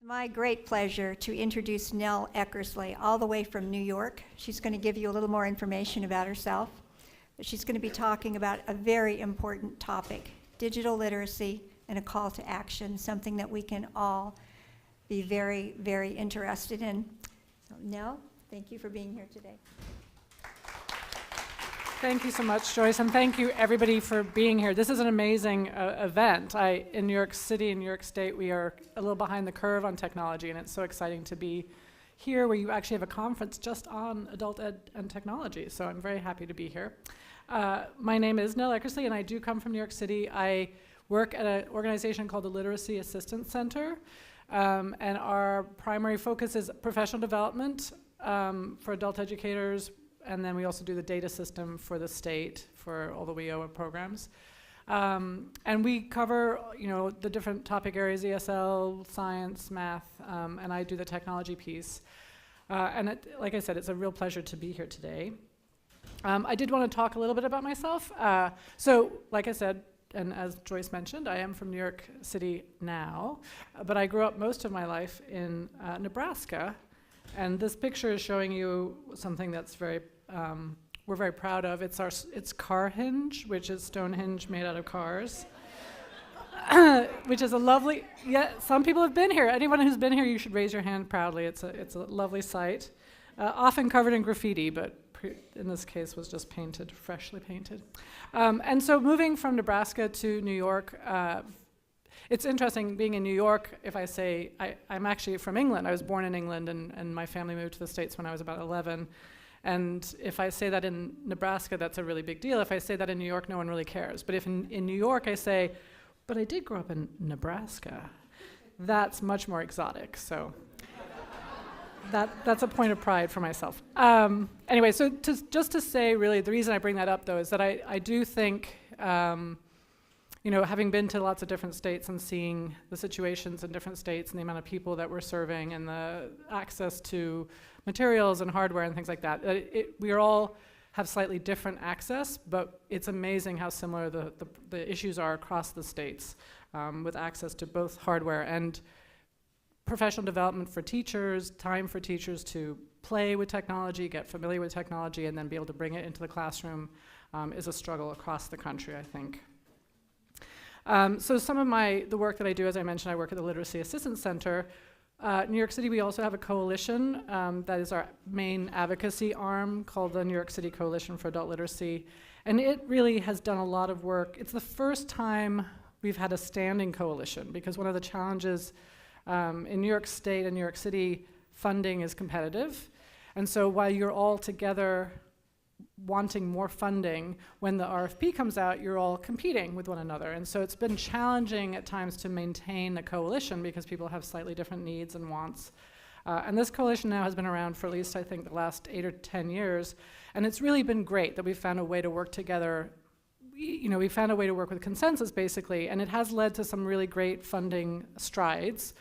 My great pleasure to introduce Nell Eckersley, all the way from New York. She's going to give you a little more information about herself. But she's going to be talking about a very important topic, digital literacy and a call to action, something that we can all be very, very interested in. So Nell, thank you for being here today. Thank you so much, Joyce, and thank you everybody for being here. This is an amazing event. In New York City, in New York State, we are a little behind the curve on technology, and it's so exciting to be here where you actually have a conference just on adult ed and technology, so I'm very happy to be here. My name is Nell Eckersley, and I do come from New York City. I work at an organization called the Literacy Assistance Center, and our primary focus is professional development for adult educators, and then we also do the data system for the state for all the WIOA programs. And we cover, the different topic areas, ESL, science, math, and I do the technology piece. Like I said, it's a real pleasure to be here today. I did want to talk a little bit about myself. So, like I said, and as Joyce mentioned, I am from New York City now, but I grew up most of my life in Nebraska. And this picture is showing you something that's we're very proud of. It's Carhenge, which is Stonehenge made out of cars, which is a lovely, some people have been here. Anyone who's been here, you should raise your hand proudly. It's a lovely site, often covered in graffiti, but in this case was just painted, freshly painted. And so moving from Nebraska to New York, it's interesting being in New York. If I say, I'm actually from England. I was born in England, and my family moved to the States when I was about 11. And if I say that in Nebraska, that's a really big deal. If I say that in New York, no one really cares. But if in New York I say, but I did grow up in Nebraska, that's much more exotic. So that's a point of pride for myself. Anyway, so just to say, really, the reason I bring that up, though, is that I do think, having been to lots of different states and seeing the situations in different states and the amount of people that we're serving and the access to materials and hardware and things like that, we all have slightly different access, but it's amazing how similar the issues are across the states with access to both hardware and professional development for teachers, time for teachers to play with technology, get familiar with technology, and then be able to bring it into the classroom is a struggle across the country, I think. So some of the work that I do, as I mentioned, I work at the Literacy Assistance Center. New York City, we also have a coalition that is our main advocacy arm called the New York City Coalition for Adult Literacy. And it really has done a lot of work. It's the first time we've had a standing coalition, because one of the challenges in New York State and New York City, funding is competitive. And so while you're all together wanting more funding, when the RFP comes out, you're all competing with one another. And so it's been challenging at times to maintain the coalition because people have slightly different needs and wants. And this coalition now has been around for at least, I think, the last 8 or 10 years. And it's really been great that we've found a way to work together. We found a way to work with consensus, basically, and it has led to some really great funding strides.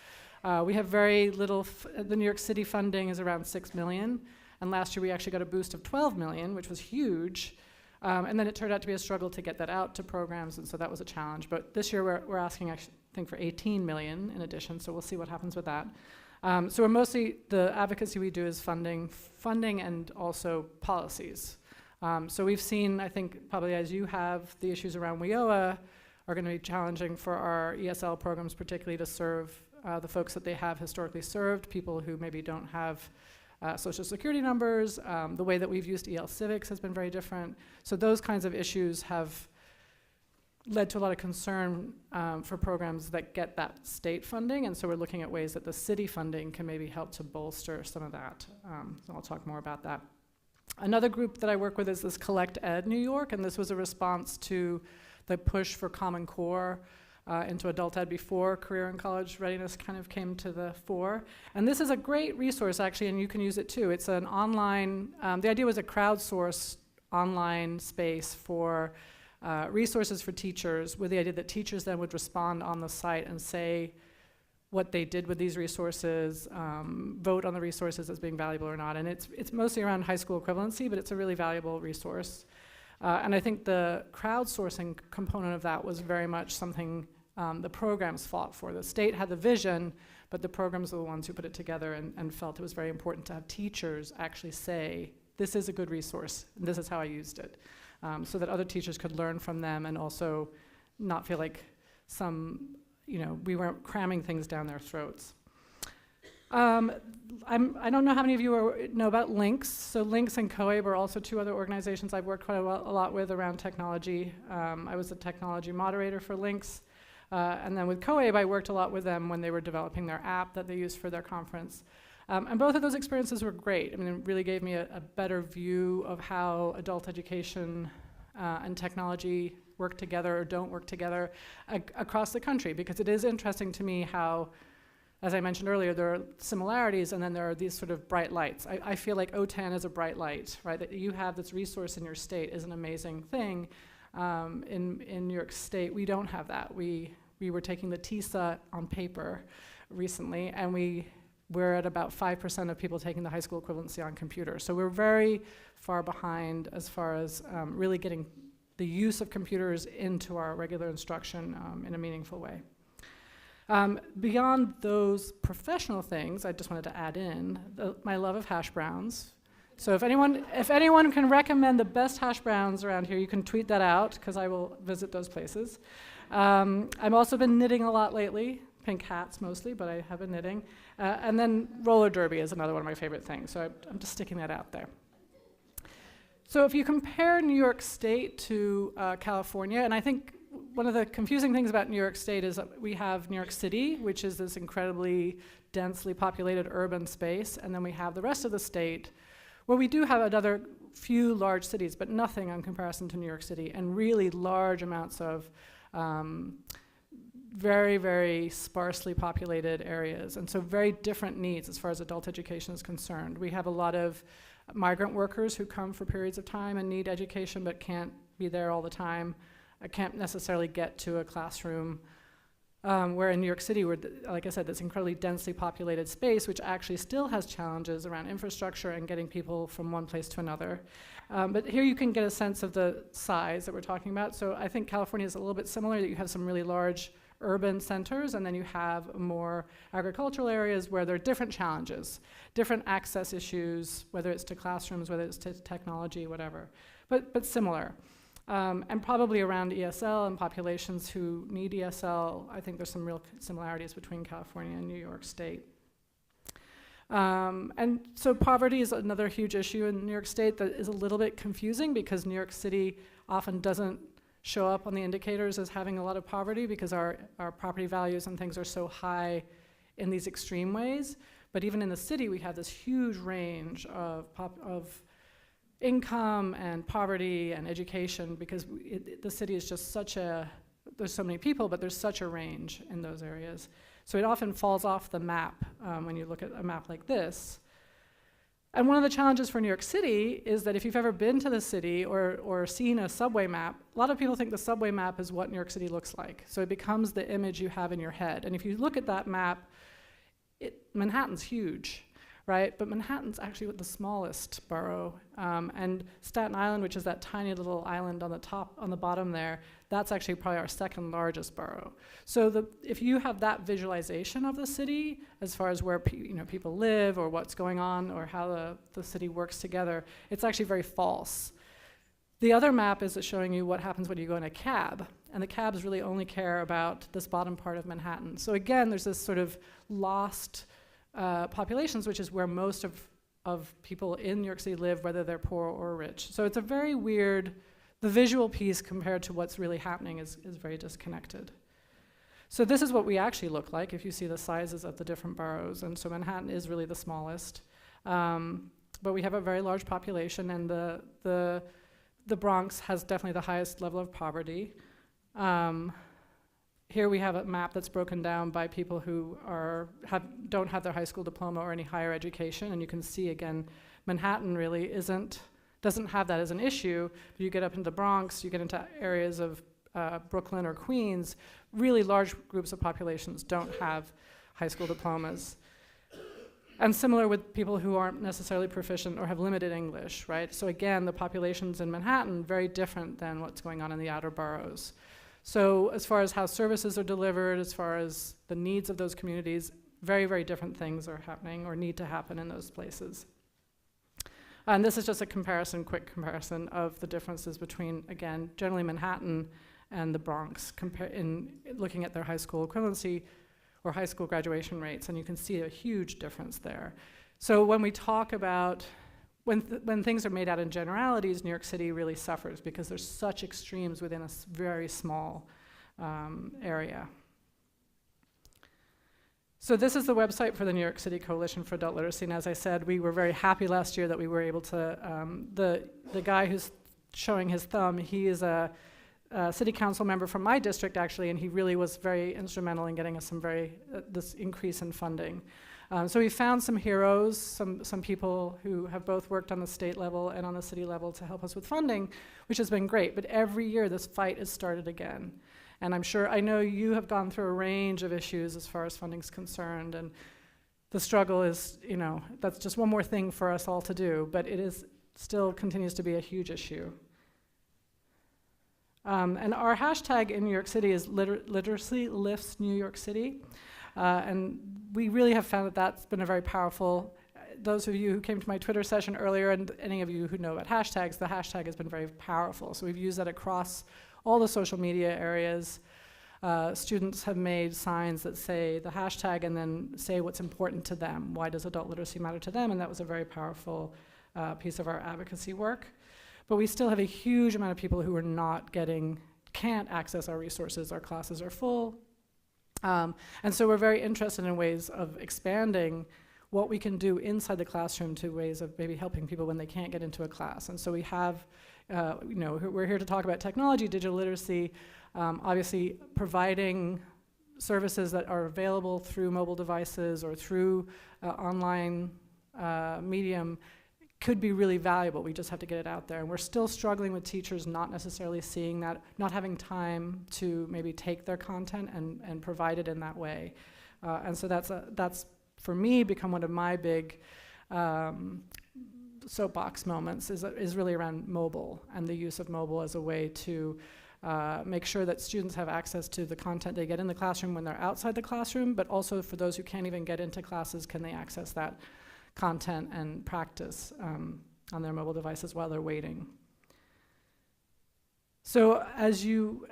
We have very little, the New York City funding is around $6 million. And last year we actually got a boost of 12 million, which was huge. And then it turned out to be a struggle to get that out to programs, and so that was a challenge. But this year we're asking, I think, for 18 million in addition, so we'll see what happens with that. So we're mostly, the advocacy we do is funding and also policies. So we've seen, I think, probably as you have, the issues around WIOA are going to be challenging for our ESL programs, particularly to serve the folks that they have historically served, people who maybe don't have social security numbers. The way that we've used EL Civics has been very different. So those kinds of issues have led to a lot of concern for programs that get that state funding, and so we're looking at ways that the city funding can maybe help to bolster some of that. So I'll talk more about that. Another group that I work with is this Collect Ed New York, and this was a response to the push for Common Core into adult ed before career and college readiness kind of came to the fore. And this is a great resource, actually, and you can use it too. It's an online, the idea was a crowdsourced online space for resources for teachers, with the idea that teachers then would respond on the site and say what they did with these resources, vote on the resources as being valuable or not. And it's mostly around high school equivalency, but it's a really valuable resource. And I think the crowdsourcing component of that was very much something the programs fought for. The state had the vision, but the programs were the ones who put it together and felt it was very important to have teachers actually say, this is a good resource, and this is how I used it, so that other teachers could learn from them and also not feel like we weren't cramming things down their throats. I don't know how many of you know about LINCS. So LINCS and COABE are also two other organizations I've worked quite a lot with around technology. I was the technology moderator for LINCS. And then with COABE, I worked a lot with them when they were developing their app that they used for their conference. And both of those experiences were great. I mean, it really gave me a better view of how adult education and technology work together or don't work together across the country, because it is interesting to me how, as I mentioned earlier, there are similarities and then there are these sort of bright lights. I feel like OTAN is a bright light, right? That you have this resource in your state is an amazing thing. In New York State, we don't have that. We were taking the TISA on paper recently, and we're at about 5% of people taking the high school equivalency on computer. So we're very far behind as far as really getting the use of computers into our regular instruction in a meaningful way. Beyond those professional things, I just wanted to add in my love of hash browns. So if anyone can recommend the best hash browns around here, you can tweet that out, because I will visit those places. I've also been knitting a lot lately, pink hats mostly, but I have been knitting. And then roller derby is another one of my favorite things, so I'm just sticking that out there. So if you compare New York State to California, and I think one of the confusing things about New York State is that we have New York City, which is this incredibly densely populated urban space, and then we have the rest of the state, where we do have another few large cities, but nothing in comparison to New York City, and really large amounts of very, very sparsely populated areas, and so very different needs as far as adult education is concerned. We have a lot of migrant workers who come for periods of time and need education but can't be there all the time. I can't necessarily get to a classroom, where in New York City, we're, like I said, this incredibly densely populated space, which actually still has challenges around infrastructure and getting people from one place to another. But here you can get a sense of the size that we're talking about. So I think California is a little bit similar, that you have some really large urban centers, and then you have more agricultural areas where there are different challenges, different access issues, whether it's to classrooms, whether it's to technology, whatever, but similar. And probably around ESL and populations who need ESL, I think there's some real similarities between California and New York State. And so poverty is another huge issue in New York State that is a little bit confusing, because New York City often doesn't show up on the indicators as having a lot of poverty, because our property values and things are so high in these extreme ways. But even in the city, we have this huge range of income and poverty and education, because the city is just there's so many people, but there's such a range in those areas. So it often falls off the map when you look at a map like this. And one of the challenges for New York City is that if you've ever been to the city or seen a subway map, a lot of people think the subway map is what New York City looks like. So it becomes the image you have in your head. And if you look at that map, Manhattan's huge, right? But Manhattan's actually the smallest borough. And Staten Island, which is that tiny little island on the bottom there, that's actually probably our second largest borough. So if you have that visualization of the city, as far as where people live or what's going on or how the city works together, it's actually very false. The other map is showing you what happens when you go in a cab, and the cabs really only care about this bottom part of Manhattan. So again, there's this sort of lost populations, which is where most of people in New York City live, whether they're poor or rich. So it's a very weird, the visual piece compared to what's really happening is very disconnected. So this is what we actually look like if you see the sizes of the different boroughs. And so Manhattan is really the smallest. But we have a very large population, and the Bronx has definitely the highest level of poverty. Here we have a map that's broken down by people who don't have their high school diploma or any higher education, and you can see again, Manhattan really doesn't have that as an issue. But you get up into the Bronx, you get into areas of Brooklyn or Queens, really large groups of populations don't have high school diplomas. And similar with people who aren't necessarily proficient or have limited English, right? So again, the populations in Manhattan, very different than what's going on in the outer boroughs. So as far as how services are delivered, as far as the needs of those communities, very, very different things are happening or need to happen in those places. And this is just a quick comparison of the differences between, again, generally Manhattan and the Bronx, in looking at their high school equivalency or high school graduation rates, and you can see a huge difference there. So when we talk about, when things are made out in generalities, New York City really suffers because there's such extremes within a very small area. So this is the website for the New York City Coalition for Adult Literacy, and as I said, we were very happy last year that we were able to, the guy who's showing his thumb, he is a city council member from my district actually, and he really was very instrumental in getting us some this increase in funding. So we found some heroes, some people who have both worked on the state level and on the city level to help us with funding, which has been great, but every year this fight is started again. And I know you have gone through a range of issues as far as funding's concerned, and the struggle is, that's just one more thing for us all to do, but it still continues to be a huge issue. And our hashtag in New York City is Literacy Lifts New York City, and we really have found that that's been a very powerful, those of you who came to my Twitter session earlier and any of you who know about hashtags, the hashtag has been very powerful. So we've used that across all the social media areas. Students have made signs that say the hashtag and then say what's important to them. Why does adult literacy matter to them? And that was a very powerful piece of our advocacy work. But we still have a huge amount of people who are can't access our resources. Our classes are full. And so we're very interested in ways of expanding what we can do inside the classroom to ways of maybe helping people when they can't get into a class. And so we have, we're here to talk about technology, digital literacy, obviously providing services that are available through mobile devices or through online medium could be really valuable. We just have to get it out there. And we're still struggling with teachers not necessarily seeing that, not having time to maybe take their content and provide it in that way. And so that's for me, become one of my big soapbox moments is really around mobile and the use of mobile as a way to make sure that students have access to the content they get in the classroom when they're outside the classroom, but also for those who can't even get into classes, can they access that content and practice on their mobile devices while they're waiting. So as you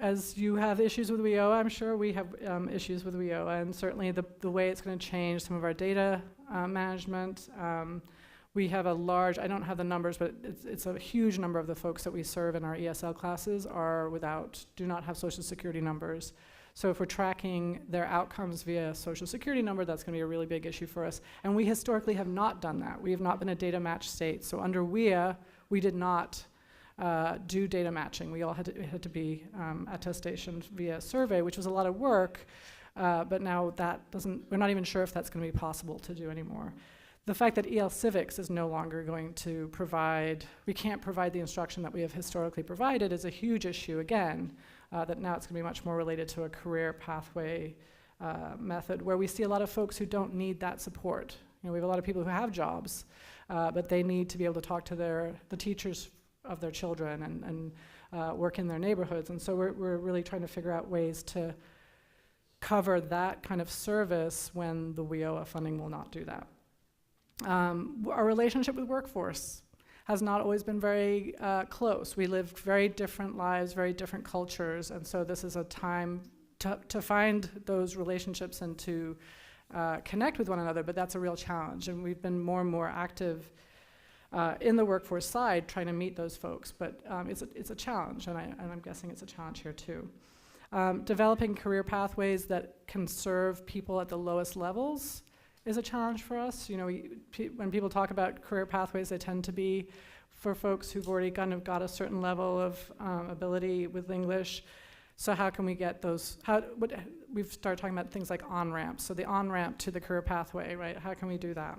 have issues with WIOA, I'm sure we have issues with WIOA, and certainly the way it's going to change some of our data management. We have a large, I don't have the numbers, but it's a huge number of the folks that we serve in our ESL classes do not have social security numbers. So if we're tracking their outcomes via social security number, that's going to be a really big issue for us. And we historically have not done that. We have not been a data match state. So under WIA, we did not do data matching. We all had to be attestation via survey, which was a lot of work, but now we're not even sure if that's going to be possible to do anymore. The fact that EL Civics is no longer going to we can't provide the instruction that we have historically provided is a huge issue again, that now it's going to be much more related to a career pathway method where we see a lot of folks who don't need that support. We have a lot of people who have jobs, but they need to be able to talk to the teachers of their children and work in their neighborhoods. And so we're really trying to figure out ways to cover that kind of service when the WIOA funding will not do that. Our relationship with workforce has not always been very close. We live very different lives, very different cultures, and so this is a time to find those relationships and to connect with one another, but that's a real challenge, and we've been more and more active in the workforce side trying to meet those folks, but it's a challenge, and I'm guessing it's a challenge here too. Developing career pathways that can serve people at the lowest levels is a challenge for us. When people talk about career pathways, they tend to be for folks who've already kind of got a certain level of ability with English. So how can we get those, we've started talking about things like on-ramps, so the on-ramp to the career pathway, right? How can we do that?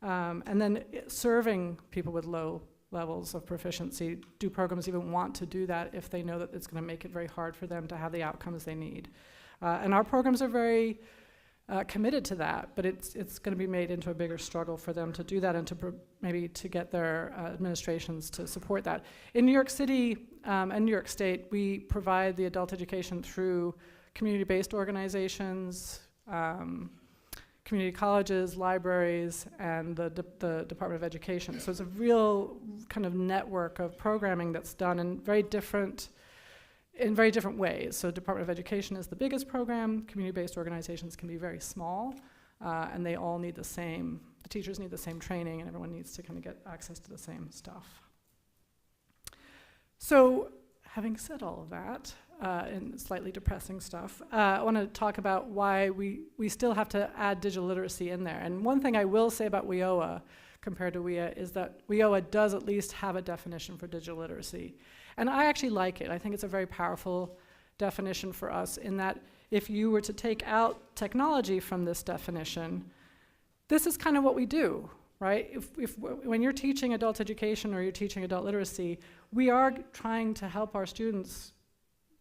And then serving people with low levels of proficiency. Do programs even want to do that if they know that it's going to make it very hard for them to have the outcomes they need? And our programs are very committed to that, but it's going to be made into a bigger struggle for them to do that and to maybe to get their administrations to support that. In New York City and New York State, we provide the adult education through community-based organizations, community colleges, libraries, and the Department of Education. So it's a real kind of network of programming that's done in very different ways. So Department of Education is the biggest program. Community-based organizations can be very small, and they all need the teachers need the same training, and everyone needs to kind of get access to the same stuff. So having said all of that, and slightly depressing stuff, I want to talk about why we still have to add digital literacy in there. And one thing I will say about WIOA compared to WIA is that WIOA does at least have a definition for digital literacy. And I actually like it. I think it's a very powerful definition for us in that if you were to take out technology from this definition, this is kind of what we do, right? When you're teaching adult education or you're teaching adult literacy, we are trying to help our students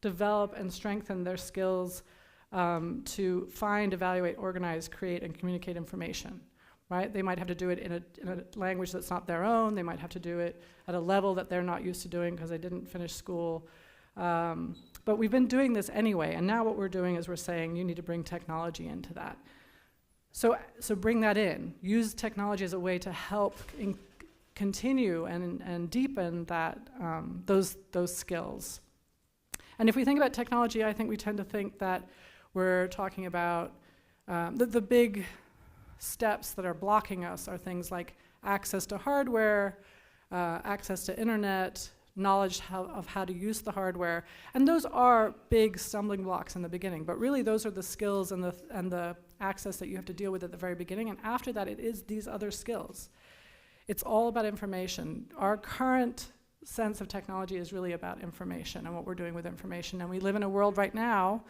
develop and strengthen their skills to find, evaluate, organize, create, and communicate information. Right? They might have to do it in a language that's not their own. They might have to do it at a level that they're not used to doing because they didn't finish school. But we've been doing this anyway, and now what we're doing is we're saying you need to bring technology into that. So bring that in. Use technology as a way to help continue and deepen that those skills. And if we think about technology, I think we tend to think that we're talking about the big steps that are blocking us are things like access to hardware, access to internet, knowledge of how to use the hardware, and those are big stumbling blocks in the beginning, but really those are the skills and the access that you have to deal with at the very beginning, and after that it is these other skills. It's all about information. Our current sense of technology is really about information and what we're doing with information, and we live in a world right now.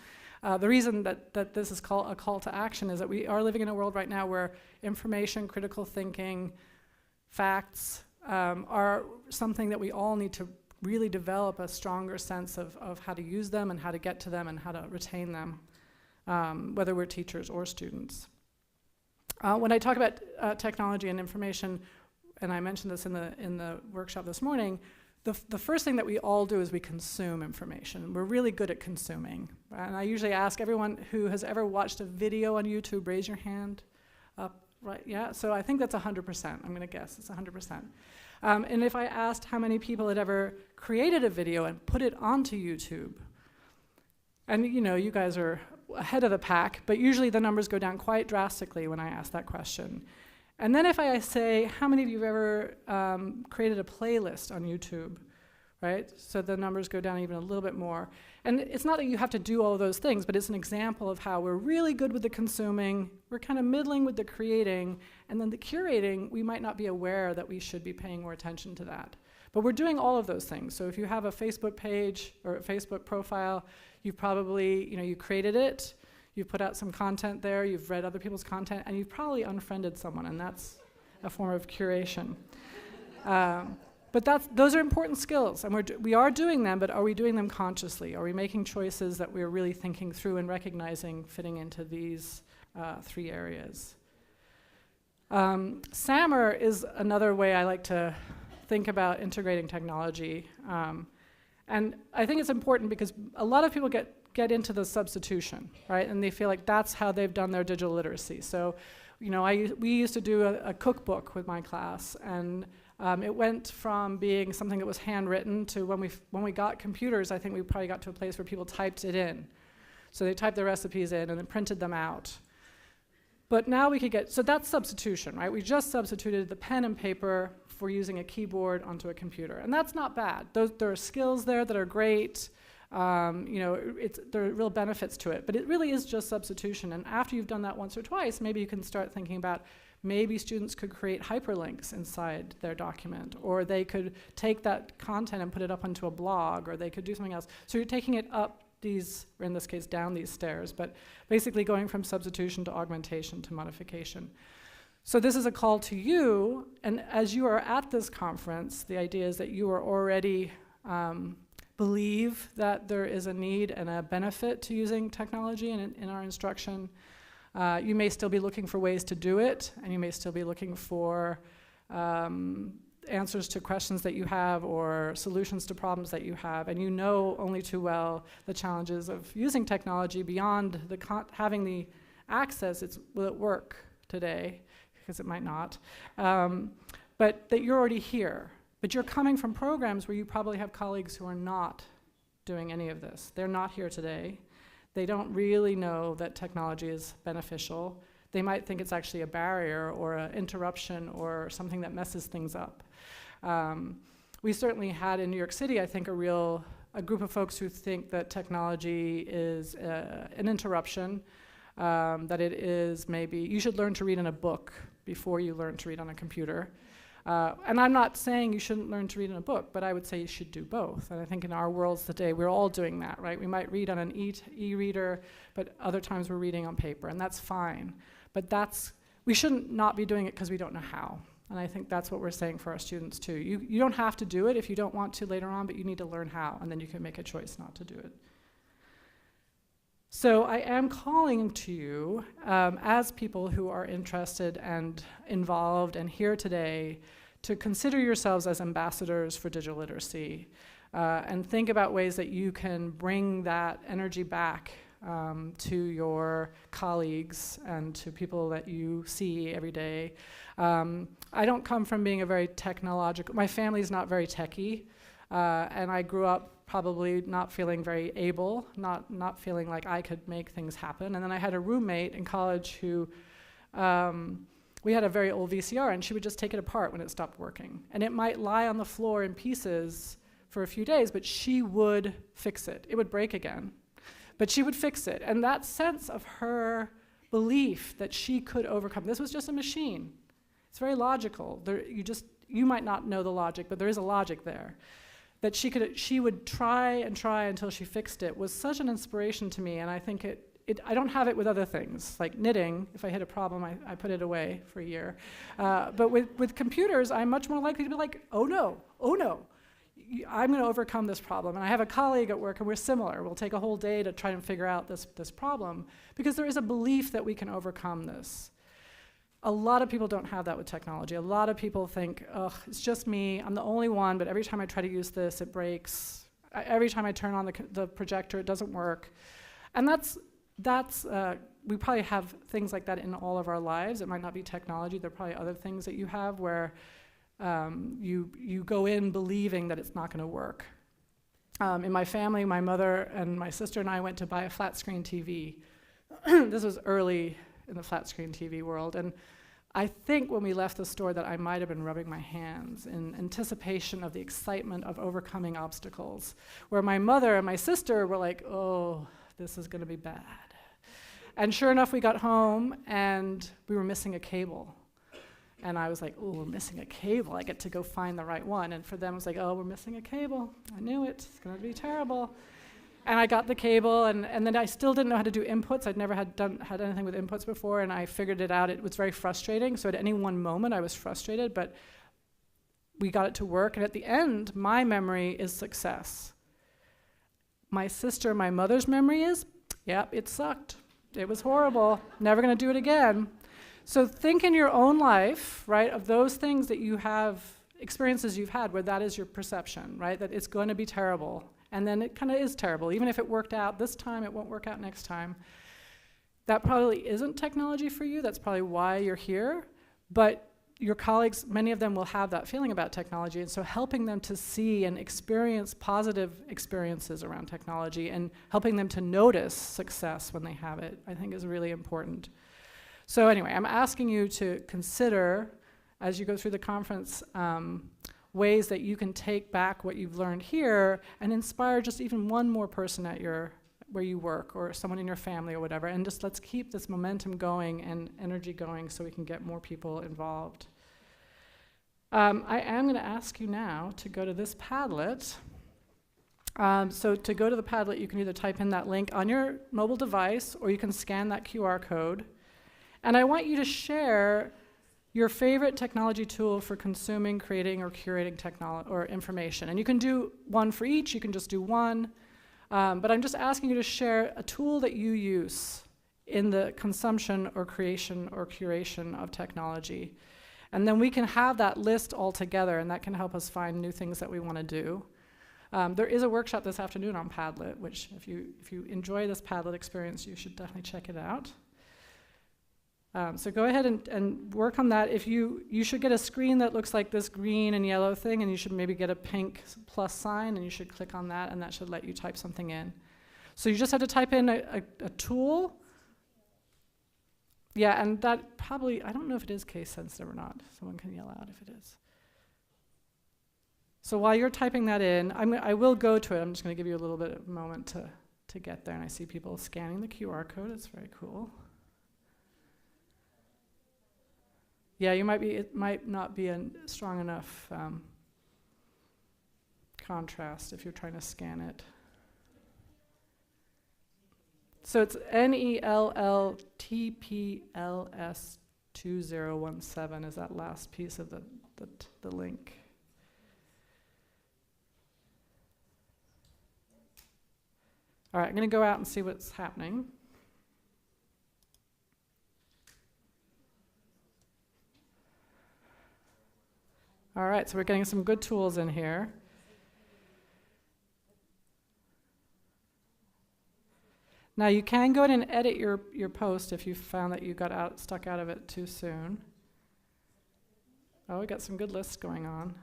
The reason that this is called a call to action is that we are living in a world right now where information, critical thinking, facts are something that we all need to really develop a stronger sense of how to use them and how to get to them and how to retain them, whether we're teachers or students. When I talk about technology and information, and I mentioned this in the workshop this morning, the first thing that we all do is we consume information. We're really good at consuming. And I usually ask everyone who has ever watched a video on YouTube, raise your hand up, right? Yeah, so I think that's 100%. I'm going to guess it's 100%. And if I asked how many people had ever created a video and put it onto YouTube, and you guys are ahead of the pack, but usually the numbers go down quite drastically when I ask that question. And then if I say, how many of you have ever created a playlist on YouTube, right? So the numbers go down even a little bit more. And it's not that you have to do all of those things, but it's an example of how we're really good with the consuming, we're kind of middling with the creating, and then the curating, we might not be aware that we should be paying more attention to that. But we're doing all of those things. So if you have a Facebook page or a Facebook profile, you've probably, you created it, you've put out some content there, you've read other people's content, and you've probably unfriended someone, and that's a form of curation. But those are important skills, and we are doing them, but are we doing them consciously? Are we making choices that we're really thinking through and recognizing fitting into these 3 areas? SAMR is another way I like to think about integrating technology. And I think it's important because a lot of people get into the substitution, right? And they feel like that's how they've done their digital literacy. So, we used to do a cookbook with my class, and it went from being something that was handwritten to when we got computers, I think we probably got to a place where people typed it in. So they typed the recipes in and then printed them out. But now we could so that's substitution, right? We just substituted the pen and paper for using a keyboard onto a computer. And that's not bad. There are skills there that are great. There are real benefits to it, but it really is just substitution. And after you've done that once or twice, maybe you can start thinking about maybe students could create hyperlinks inside their document, or they could take that content and put it up onto a blog, or they could do something else. So you're taking it up these, or in this case, down these stairs, but basically going from substitution to augmentation to modification. So this is a call to you, and as you are at this conference, the idea is that you are already believe that there is a need and a benefit to using technology in our instruction. You may still be looking for ways to do it, and you may still be looking for answers to questions that you have or solutions to problems that you have, and you know only too well the challenges of using technology beyond having the access. Will it work today? Because it might not. But that you're already here. But you're coming from programs where you probably have colleagues who are not doing any of this. They're not here today. They don't really know that technology is beneficial. They might think it's actually a barrier or an interruption or something that messes things up. We certainly had in New York City, I think, a group of folks who think that technology is an interruption, that it is maybe, you should learn to read in a book before you learn to read on a computer. And I'm not saying you shouldn't learn to read in a book, but I would say you should do both. And I think in our worlds today, we're all doing that, right? We might read on an e-reader, but other times we're reading on paper, and that's fine. But we shouldn't not be doing it because we don't know how. And I think that's what we're saying for our students too. You don't have to do it if you don't want to later on, but you need to learn how, and then you can make a choice not to do it. So I am calling to you as people who are interested and involved and here today to consider yourselves as ambassadors for digital literacy and think about ways that you can bring that energy back to your colleagues and to people that you see every day. I don't come from being a very technological, my family's not very techy, and I grew up probably not feeling very able, not feeling like I could make things happen. And then I had a roommate in college who, we had a very old VCR, and she would just take it apart when it stopped working. And it might lie on the floor in pieces for a few days, but she would fix it. It would break again, but she would fix it. And that sense of her belief that she could overcome, this was just a machine. It's very logical. You might not know the logic, but there is a logic there. That she would try and try until she fixed it was such an inspiration to me, and I think I don't have it with other things, like knitting. If I hit a problem, I put it away for a year. But with computers, I'm much more likely to be like, oh no, I'm going to overcome this problem. And I have a colleague at work, and we're similar. We'll take a whole day to try and figure out this problem, because there is a belief that we can overcome this. A lot of people don't have that with technology. A lot of people think, oh, it's just me, I'm the only one, but every time I try to use this, it breaks. Every time I turn on the projector, it doesn't work. And we probably have things like that in all of our lives. It might not be technology. There are probably other things that you have where you go in believing that it's not going to work. In my family, my mother and my sister and I went to buy a flat screen TV. This was early in the flat screen TV world, and I think when we left the store that I might have been rubbing my hands in anticipation of the excitement of overcoming obstacles, where my mother and my sister were like, oh, this is going to be bad. And sure enough, we got home and we were missing a cable. And I was like, oh, we're missing a cable. I get to go find the right one. And for them, it was like, oh, we're missing a cable. I knew it. It's going to be terrible. And I got the cable, and then I still didn't know how to do inputs. I'd never had anything with inputs before, and I figured it out. It was very frustrating. So at any one moment, I was frustrated, but we got it to work. And at the end, my memory is success. My sister, my mother's memory is, yep, it sucked. It was horrible. Never going to do it again. So think in your own life, right, of those things that you have, experiences you've had where that is your perception, right, that it's going to be terrible. And then it kind of is terrible. Even if it worked out this time, it won't work out next time. That probably isn't technology for you. That's probably why you're here. But your colleagues, many of them will have that feeling about technology. And so helping them to see and experience positive experiences around technology and helping them to notice success when they have it, I think is really important. So anyway, I'm asking you to consider, as you go through the conference, ways that you can take back what you've learned here and inspire just even one more person at where you work or someone in your family or whatever, and just let's keep this momentum going and energy going so we can get more people involved. I am going to ask you now to go to this Padlet. So to go to the Padlet, you can either type in that link on your mobile device or you can scan that QR code. And I want you to share your favorite technology tool for consuming, creating, or curating technology or information. And you can do one for each, you can just do one. But I'm just asking you to share a tool that you use in the consumption or creation or curation of technology. And then we can have that list all together, and that can help us find new things that we want to do. There is a workshop this afternoon on Padlet, which if you enjoy this Padlet experience, you should definitely check it out. So go ahead and work on that. If you should get a screen that looks like this green and yellow thing, and you should maybe get a pink plus sign, and you should click on that, and that should let you type something in. So you just have to type in a tool. Yeah, and that probably, I don't know if it is case sensitive or not. Someone can yell out if it is. So while you're typing that in, I will go to it. I'm just going to give you a little bit of a moment to get there. And I see people scanning the QR code. It's very cool. Yeah, it might not be a strong enough contrast if you're trying to scan it. So it's NELLTPLS2017 is that last piece of the link. All right, I'm going to go out and see what's happening. All right, so we're getting some good tools in here. Now you can go ahead and edit your post if you found that you got stuck out of it too soon. Oh, we got some good lists going on.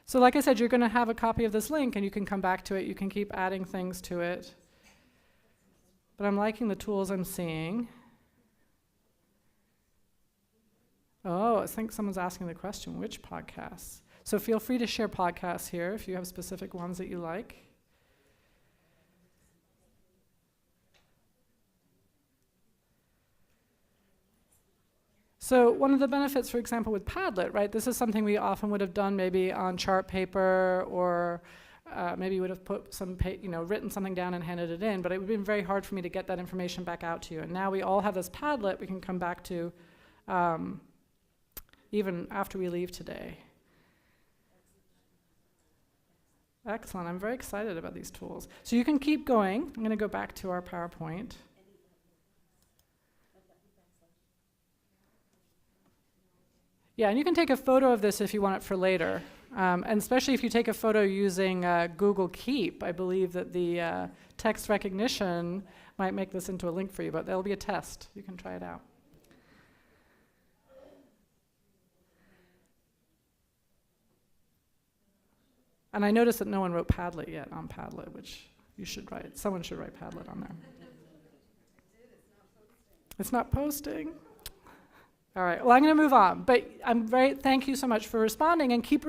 So like I said, you're going to have a copy of this link, and you can come back to it. You can keep adding things to it. But I'm liking the tools I'm seeing. Oh, I think someone's asking the question, which podcasts? So feel free to share podcasts here if you have specific ones that you like. So one of the benefits, for example, with Padlet, right, this is something we often would have done maybe on chart paper, or maybe would have put written something down and handed it in, but it would have been very hard for me to get that information back out to you. And now we all have this Padlet we can come back to even after we leave today. Excellent, I'm very excited about these tools. So you can keep going. I'm going to go back to our PowerPoint. Yeah, and you can take a photo of this if you want it for later. And especially if you take a photo using Google Keep, I believe that the text recognition might make this into a link for you, but there'll be a test. You can try it out. And I noticed that no one wrote Padlet yet on Padlet, which you should write. Someone should write Padlet on there. It's not posting. All right, well, I'm going to move on, but thank you so much for responding, and keep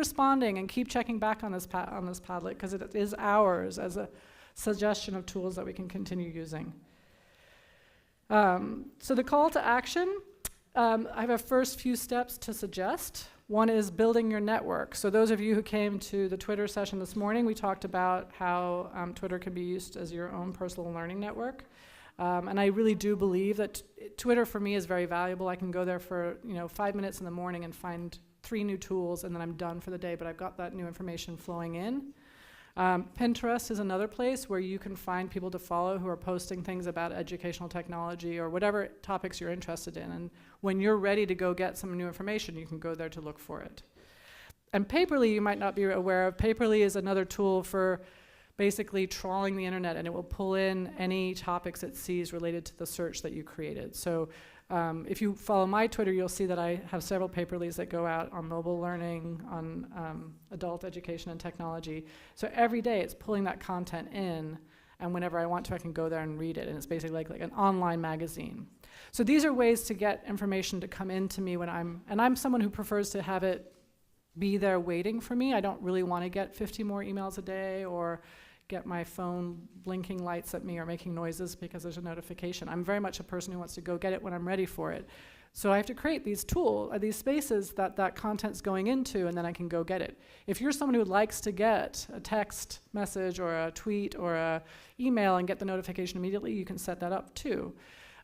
checking back on this Padlet, because it is ours as a suggestion of tools that we can continue using. So the call to action, I have a first few steps to suggest. One is building your network. So those of you who came to the Twitter session this morning, we talked about how Twitter can be used as your own personal learning network. And I really do believe that Twitter for me is very valuable. I can go there for 5 minutes in the morning and find 3 new tools, and then I'm done for the day, but I've got that new information flowing in. Pinterest is another place where you can find people to follow who are posting things about educational technology or whatever topics you're interested in. And when you're ready to go get some new information, you can go there to look for it. And Paperly, you might not be aware of. Paperly is another tool for basically trawling the internet, and it will pull in any topics it sees related to the search that you created. So if you follow my Twitter, you'll see that I have several Paperlies that go out on mobile learning, on adult education and technology. So every day it's pulling that content in, and whenever I want to, I can go there and read it, and it's basically like an online magazine. So these are ways to get information to come into me when I'm someone who prefers to have it be there waiting for me. I don't really want to get 50 more emails a day or get my phone blinking lights at me or making noises because there's a notification. I'm very much a person who wants to go get it when I'm ready for it. So I have to create these these spaces that content's going into, and then I can go get it. If you're someone who likes to get a text message or a tweet or a email and get the notification immediately, you can set that up too.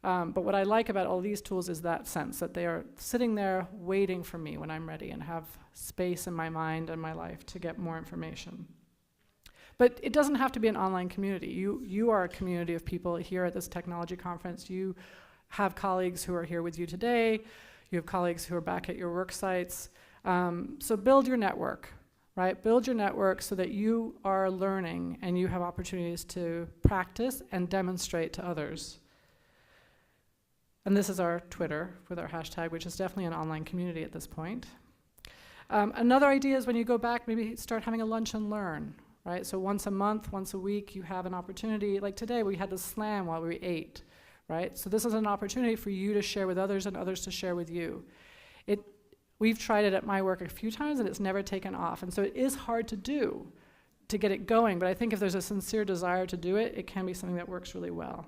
But what I like about all these tools is that sense that they are sitting there waiting for me when I'm ready and have space in my mind and my life to get more information. But it doesn't have to be an online community. You are a community of people here at this technology conference. You have colleagues who are here with you today. You have colleagues who are back at your work sites. So build your network, right? Build your network so that you are learning and you have opportunities to practice and demonstrate to others. And this is our Twitter with our hashtag, which is definitely an online community at this point. Another idea is when you go back, maybe start having a lunch and learn, right? So once a month, once a week, you have an opportunity. Like today, we had the slam while we ate, right? So this is an opportunity for you to share with others and others to share with you. We've tried it at my work a few times, and it's never taken off. And so it is hard to do, to get it going. But I think if there's a sincere desire to do it, it can be something that works really well.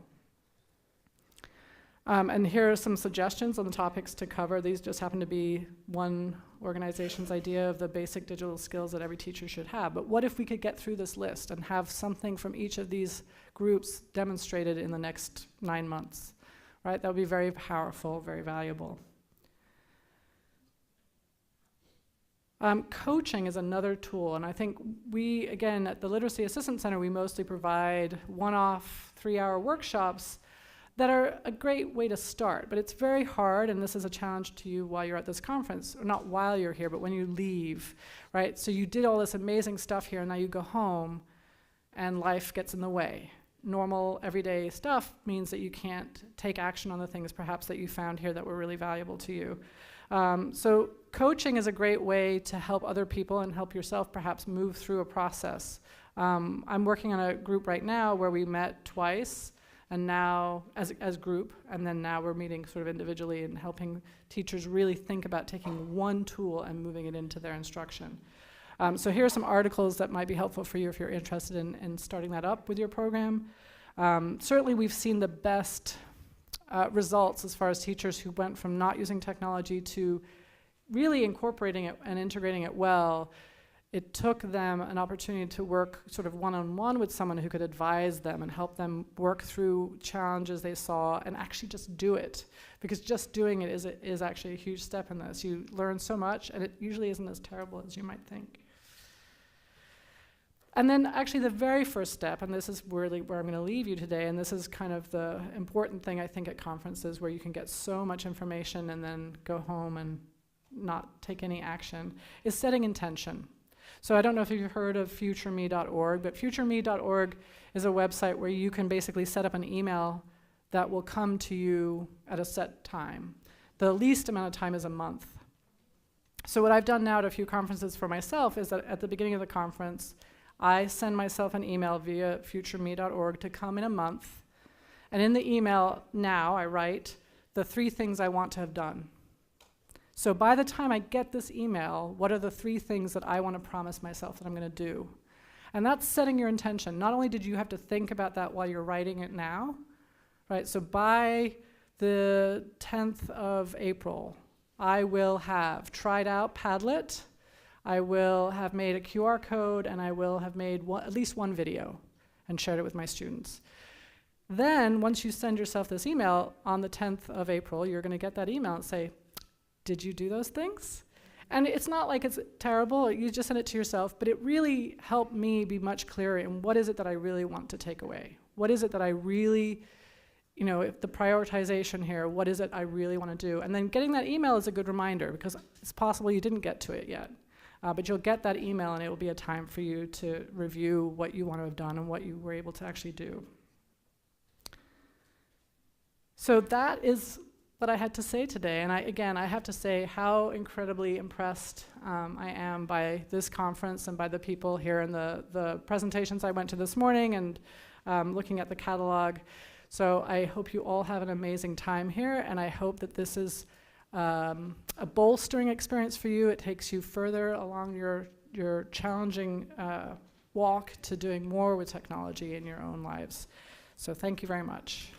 And here are some suggestions on the topics to cover. These just happen to be one organization's idea of the basic digital skills that every teacher should have. But what if we could get through this list and have something from each of these groups demonstrated in the next 9 months, right? That would be very powerful, very valuable. Coaching is another tool, and I think we, again, at the Literacy Assistance Center, we mostly provide one-off 3-hour workshops that are a great way to start, but it's very hard, and this is a challenge to you while you're at this conference, or not while you're here, but when you leave, right? So you did all this amazing stuff here, and now you go home, and life gets in the way. Normal, everyday stuff means that you can't take action on the things perhaps that you found here that were really valuable to you. So coaching is a great way to help other people and help yourself perhaps move through a process. I'm working on a group right now where we met twice, and now as group, and then now we're meeting sort of individually and helping teachers really think about taking one tool and moving it into their instruction. So here are some articles that might be helpful for you if you're interested in starting that up with your program. Certainly we've seen the best results as far as teachers who went from not using technology to really incorporating it and integrating it well. It took them an opportunity to work sort of one-on-one with someone who could advise them and help them work through challenges they saw and actually just do it. Because just doing it is actually a huge step in this. You learn so much, and it usually isn't as terrible as you might think. And then actually the very first step, and this is really where I'm going to leave you today, and this is kind of the important thing I think at conferences where you can get so much information and then go home and not take any action, is setting intention. So I don't know if you've heard of futureme.org, but futureme.org is a website where you can basically set up an email that will come to you at a set time. The least amount of time is a month. So what I've done now at a few conferences for myself is that at the beginning of the conference, I send myself an email via futureme.org to come in a month. And in the email now, I write the 3 things I want to have done. So by the time I get this email, what are the 3 things that I want to promise myself that I'm going to do? And that's setting your intention. Not only did you have to think about that while you're writing it now, right? So by the 10th of April, I will have tried out Padlet, I will have made a QR code, and I will have made at least one video and shared it with my students. Then, once you send yourself this email on the 10th of April, you're going to get that email and say, did you do those things? And it's not like it's terrible, you just send it to yourself, but it really helped me be much clearer in what is it that I really want to take away? What is it that I really, if the prioritization here, what is it I really want to do? And then getting that email is a good reminder, because it's possible you didn't get to it yet. But you'll get that email, and it will be a time for you to review what you want to have done and what you were able to actually do. So that is what I had to say today. And I have to say how incredibly impressed I am by this conference and by the people here and the presentations I went to this morning and looking at the catalog. So I hope you all have an amazing time here, and I hope that this is a bolstering experience for you. It takes you further along your challenging walk to doing more with technology in your own lives. So thank you very much.